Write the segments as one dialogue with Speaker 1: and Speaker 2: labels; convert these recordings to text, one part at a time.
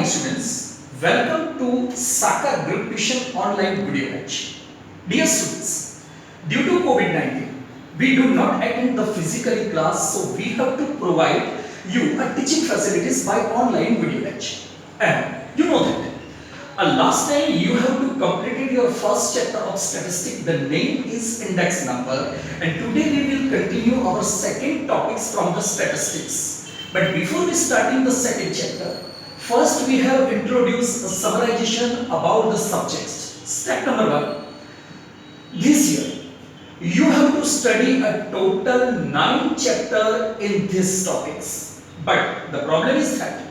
Speaker 1: morning students, welcome to Sacar Group Tuition online video batch. Dear students, due to COVID-19, we do not attend the physical class, so we have to provide you a teaching facilities by online video batch. And you know that last time you have to completed your first chapter of statistics. The name is index number, and today we will continue our second topics from the statistics. But before we starting the second chapter, first we have introduced a summarization about the subjects. Step number 1. This year you have to study a total 9 chapter in these topics. But the problem is that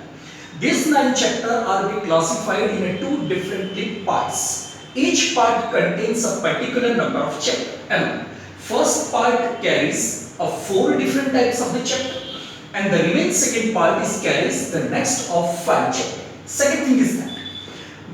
Speaker 1: these 9 chapters are be classified in 2 different parts. Each part contains a particular number of chapters. And first part carries 4 different types of the chapter, and the remaining second part is carries the next of 5 chapters. Second thing is that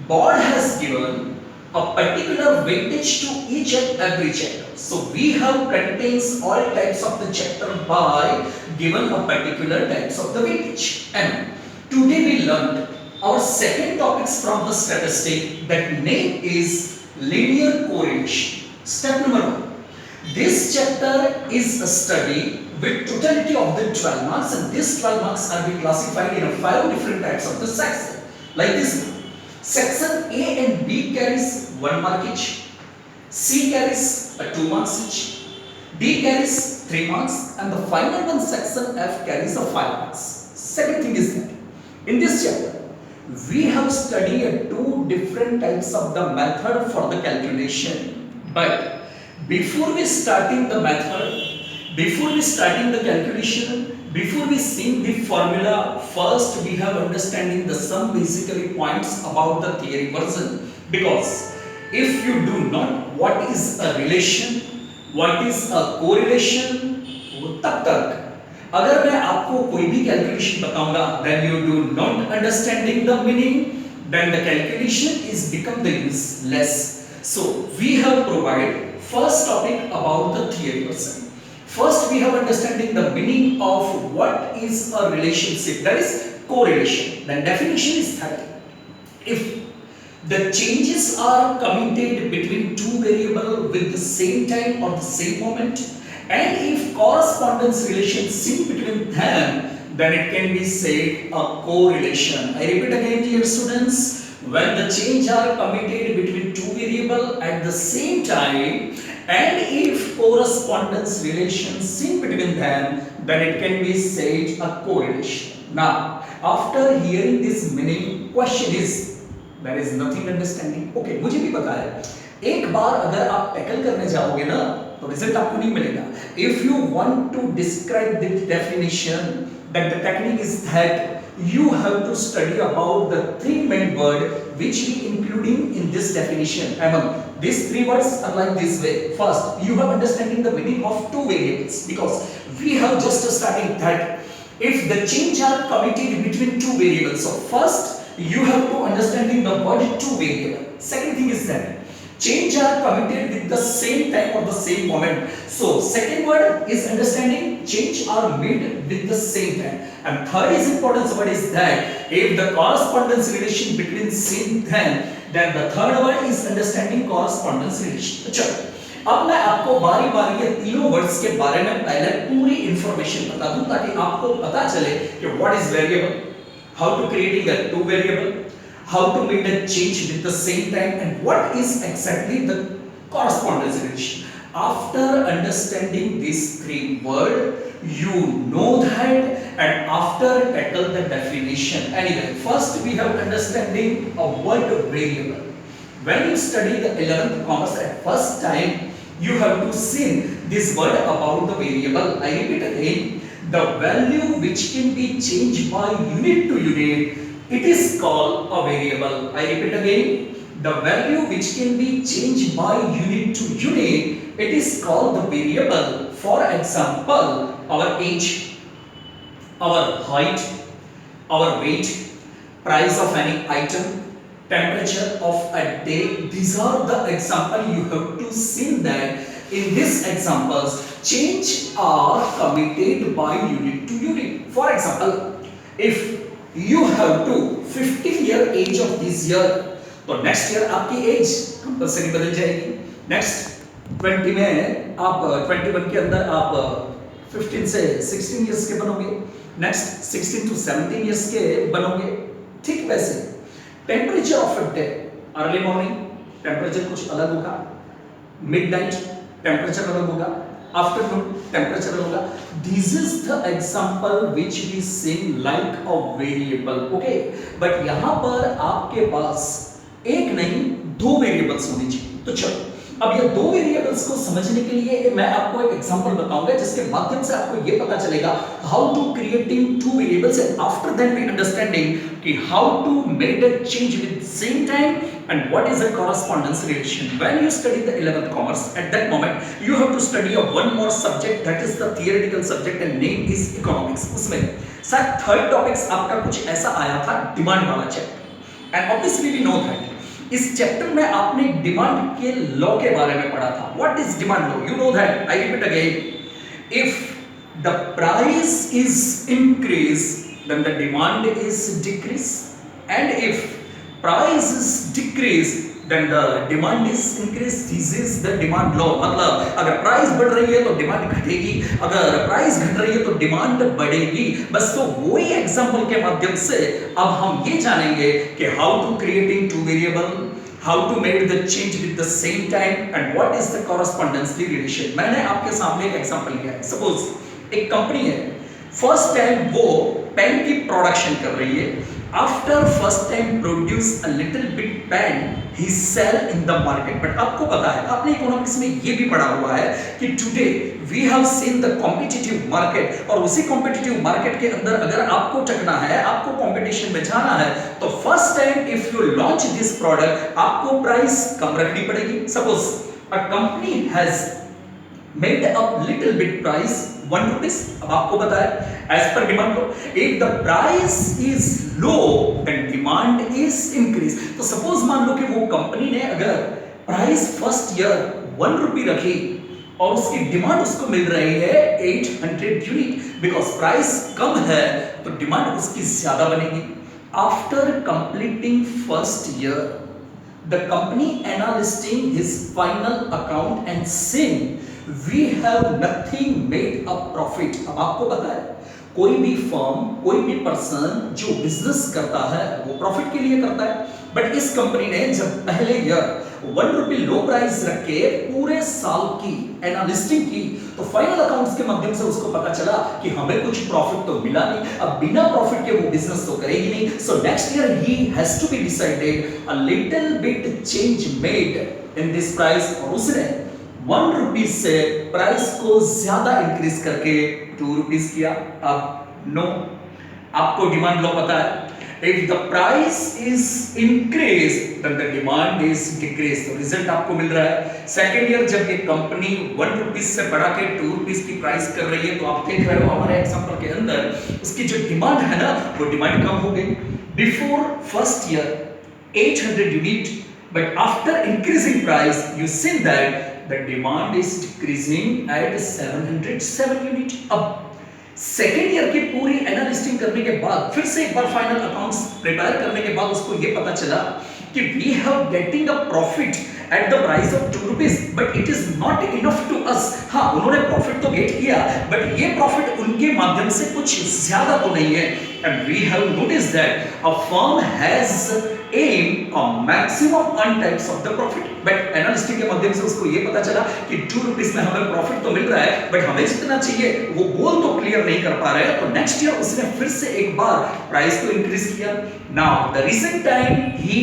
Speaker 1: board has given a particular weightage to each and every chapter. So we have contains all types of the chapter by given a particular types of the weightage. And today we learned our second topics from the statistic, that name is linear correlation. Step number 1. This chapter is a study with totality of the 12 marks, and these 12 marks are be classified in 5 different types of the section. Like this, section A and B carries 1 mark each, C carries 2 marks each, D carries 3 marks, and the final one section F carries 5 marks. Second thing is that in this chapter we have studied 2 different types of the method for the calculation. But before we starting the method, before we starting the calculation, before we seeing the formula, first we have understanding the some basically points about the theory version. Because if you do not what is a relation, what is a correlation, तब तक अगर मैं आपको कोई भी calculation बताऊंगा, then you do not understanding the meaning, then the calculation is become the useless. So we have provided first topic about the theory version. First we have understanding the meaning of what is a relationship, that is correlation. Then definition is that if the changes are committed between 2 variables with the same time or the same moment, and if correspondence relation seen between them, then it can be said a correlation. I repeat again, dear students, when the change are committed between 2 variables at the same time, and if correspondence relation seen between them, then it can be said a correlation. Now, after hearing this meaning, question is, there is nothing understanding. Okay, मुझे भी पता है, एक बार अगर आप tackle करने जाओगे ना, तो रिजल्ट आपको नहीं मिलेगा. If you want to describe the definition, then the technique is that you have to study about the 3 main words which we including in this definition. Among these 3 words are like this way. First, you have understanding the meaning of 2 variables, because we have just starting that if the change are committed between 2 variables. So first you have to understanding the word 2 variable. Second thing is that change are committed with the same time or the same moment. So second word is understanding change are made with the same time. And third is important word is that if the correspondence relation between same time, then the third word is understanding correspondence relation. चलो अब मैं आपको बारी बारी ये तीनों words के बारे में पहले पूरी इंफॉर्मेशन बता दूं, ताकि आपको पता चले कि what is variable, how to creating a 2 variable, how to make a change with the same time, and what is exactly the correspondence relation. After understanding these 3 words, you know that, and after tackle the definition. Anyway, first we have understanding a word variable. When you study the 11th commerce at first time, you have to see this word about the variable. I repeat again, the value which can be changed by unit to unit, it is called a variable. I repeat again, the value which can be changed by unit to unit, it is called the variable. For example, our age, our height, our weight, price of any item, temperature of a day. These are the example you have to see that in these examples change are committed by unit to unit. For example, if you have to 15 year age of this year, तो next year आपकी as compulsory बदल जाएगी। Next 20 में आप 21 के अंदर आप 15 से 16 इयर्स के बनोगे, नेक्स्ट 16 to 17 इयर्स के बनोगे। ठीक वैसे temperature of a day, early morning temperature कुछ अलग होगा, मिडनाइट टेम्परेचर अलग होगा, आफ्टरनून टेम्परेचर अलग होगा। This is the example which we seen like a variable, okay. But यहां पर आपके पास एक नहीं दो वेरिएबल्स होनी चाहिए। तो चलो अब ये दो वेरिएबल्स को समझने के लिए मैं आपको एक एग्जांपल बताऊंगा जिसके माध्यम से आपको ये पता चलेगा how to creating two variables, and after that we understanding कि how to make a change with same time and what is the correspondence relation. When you study the 11th commerce, at that moment you have to study a one more subject, that is the theoretical subject and name is economics. उसमें sir third topics आपका कुछ ऐसा आया था demand वाला chapter, and obviously we know that इस chapter में आपने डिमांड के लॉ के बारे में पढ़ा था। What is demand law? You know that, I repeat again, if the price is increase then the demand is decrease, and if price is decrease then the demand is increase. This is the demand law. मतलब अगर price बढ़ रही है तो demand घटेगी, अगर price घट रही है तो डिमांड बढ़ेगी। बस तो वही एग्जांपल के माध्यम से अब हम ये जानेंगे कि how to creating two variable, how to make the change with the same time and what is the correspondence relation. मैंने आपके सामने एक एग्जांपल लिया है। सपोज एक कंपनी है, फर्स्ट टाइम वो पेन की प्रोडक्शन कर रही है। After first time produce a little bit pen, he sell in the market. But आपको पता है, आपने इकोनॉमिक्स में ये भी पढ़ा हुआ है कि today we have seen the competitive market, और उसी competitive market के अंदर अगर आपको टकना है, आपको competition में जाना है, तो first time if you launch this product, आपको प्राइस कम रखनी पड़ेगी। Suppose a company has made up little bit price 1 rupees, अब आपको पता है as per demand law, if the price is low then demand is increase। तो suppose मान लो कि वो कंपनी ने अगर प्राइस फर्स्ट ईयर 1 रुपी रखी और उसकी डिमांड उसको मिल रही है 800 यूनिट, बिकॉज प्राइस कम है तो डिमांड उसकी ज्यादा बनेगी। After completing first year the company analyzing his final account and saying we have nothing made a profit। अब आपको पता है कोई भी फर्म, कोई भी पर्सन जो बिजनेस करता है वो प्रॉफिट के लिए करता है, बट इस कंपनी ने जब पहले ईयर 1 रुपी लो प्राइस रख के पूरे साल की एनालिस्टिंग की तो फाइनल अकाउंट्स के माध्यम से उसको पता चला कि हमें कुछ प्रॉफिट तो मिला नहीं, अब बिना प्रॉफिट के वो बिजनेस तो करेगी नहीं। So next year he has to be decided a little bit change made in this price, और उसने 1 रुपीज से प्राइस को ज्यादा इंक्रीज करके 2 रुपीज किया। अब नो, आपको डिमांड लॉ पता है, if the price is increased then the demand is decreased। तो रिजल्ट आपको मिल रहा है सेकेंड ईयर जब ये कंपनी 1 रुपीज से बढ़ा के 2 रुपीज की प्राइस कर रही है, तो आप देख रहे हो हमारे एग्जांपल के अंदर उसकी जो डिमांड है ना वो डिमांड कम हो गई। Before first year 800 unit, but after increasing price you see that the demand is decreasing at 707 unit. अब सेकेंड ईयर की पूरी एनालिस्टिंग करने के बाद फिर से एक बार फाइनल अकाउंट्स प्रिपेयर करने के बाद उसको ये पता चला कि we have getting a profit at the price of 2 rupees, but it is not enough to us. हाँ, उन्होंने प्रॉफिट तो गेट किया, बट ये प्रॉफिट उनके माध्यम से कुछ ज्यादा तो नहीं है। And we have notice that a firm has aim a maximum on types of the profit, but analytic के माध्यम से उसको ये पता चला कि 2 रुपीस में हमें प्रॉफिट तो मिल रहा है, बट हमें जितना चाहिए वो गोल तो क्लियर नहीं कर पा रहे हैं। तो नेक्स्ट ईयर उसने फिर से एक बार प्राइस को इंक्रीज किया। नाउ द रिसेंट टाइम ही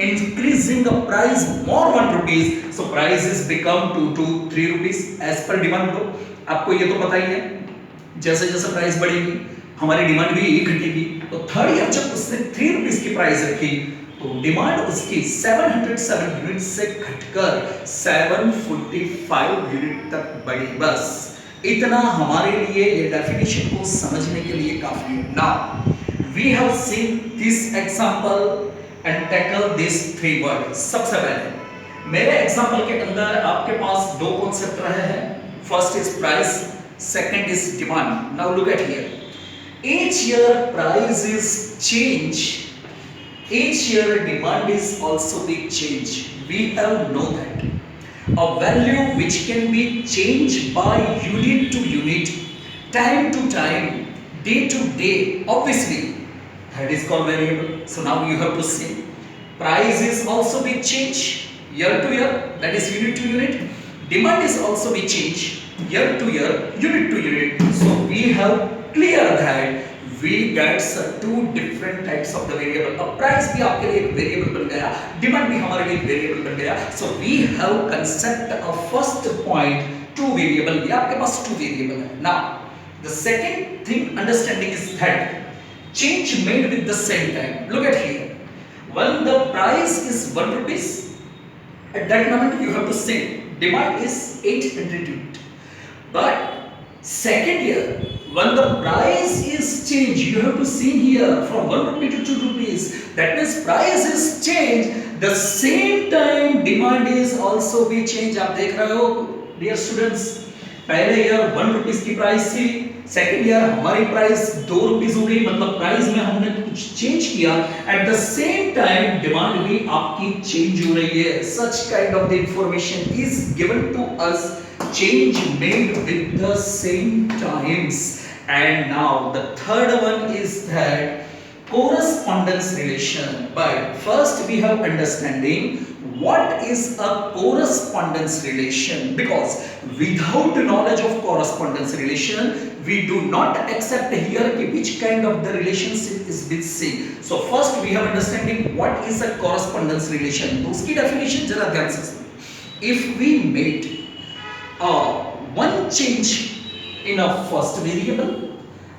Speaker 1: increasing the price more 1 rupees, so price is become 2 to 3 rupees as per demand लो। आपको ये तो पता ही है, जैसे जैसे प्राइस बढ़ेगी हमारी डिमांड भी घटेगी। तो थर्ड ईयर जब उसने 3 रुपीस की प्राइस रखी तो डिमांड उसकी 707 यूनिट से घटकर 745 यूनिट तक बढ़ी। बस इतना हमारे लिए ये डेफिनेशन को समझने के लिए काफी है। Now we have seen this example and tackle this 3 word. सबसे पहले मेरे एग्जांपल के अंदर आपके पास 2 कॉन्सेप्ट रहे हैं, first is price, second is demand. Now look at here, Each year prices change. Each year demand is also the change. We have know that. A value which can be changed by unit to unit, time to time, day to day, obviously that is called variable. So now you have to say price is also be change year to year, that is unit to unit. Demand is also be change year to year, unit to unit. So we have clear that we get two different types of the variable. A price भी आपके लिए एक variable बन गया, demand भी हमारे लिए एक variable बन गया. So we have concept a first point two variable. ये आपके पास two variable है. Now the second thing understanding is that change made with the same time. Look at here. When the price is 1 rupees, at that moment you have to say demand is 800 unit. But second year, when the price is changed, you have to see here from 1 rupee to 2 rupees. That means price is changed. The same time demand is also be changed. आप देख रहे हो, dear students, पहले year 1 rupees की price थी, second year हमारी price 2 rupees हो गई, मतलब प्राइस में हमने कुछ चेंज किया. At the same time demand भी आपकी चेंज हो रही है. Such kind of the information is given to us, change made with the same times. And now the third one is that correspondence relation. But first we have understanding what is a correspondence relation, because without knowledge of correspondence relation we do not accept here which kind of the relationship is with C. So first we have understanding what is a correspondence relation. तो उसकी definition जरा ध्यान से सुनिए. If we made one change in a first variable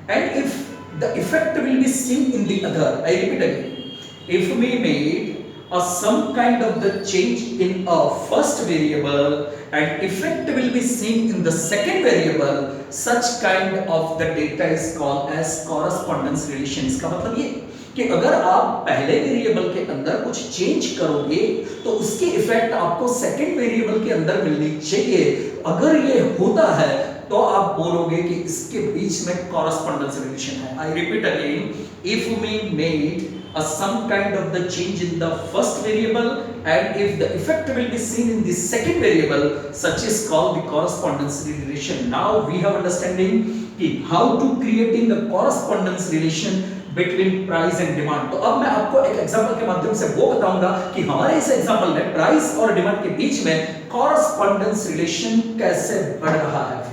Speaker 1: and if the effect will be seen in the other. I repeat again. If we made some kind of the change in a first variable and effect will be seen in the second variable, such kind of the data is called as correspondence relation. इसका मतलब ये कि अगर आप पहले variable के अंदर कुछ चेंज करोगे तो उसकी इफेक्ट आपको सेकंड वेरिएबल के अंदर मिलनी चाहिए. अगर ये होता है तो आप बोलोगे कि इसके बीच में कॉरेस्पॉन्डेंस रिलेशन है. I repeat again. If we made some kind of the change in the first variable and if the effect will be seen in the second variable, such is called the correspondence relation. Now we have understanding how to creating a correspondence relation between price and demand. तो अब मैं आपको एक example के माध्यम से वो बताऊंगा कि हमारे इस एग्जांपल में प्राइस और डिमांड के बीच में कॉरेस्पॉन्डेंस रिलेशन कैसे बढ़ रहा है.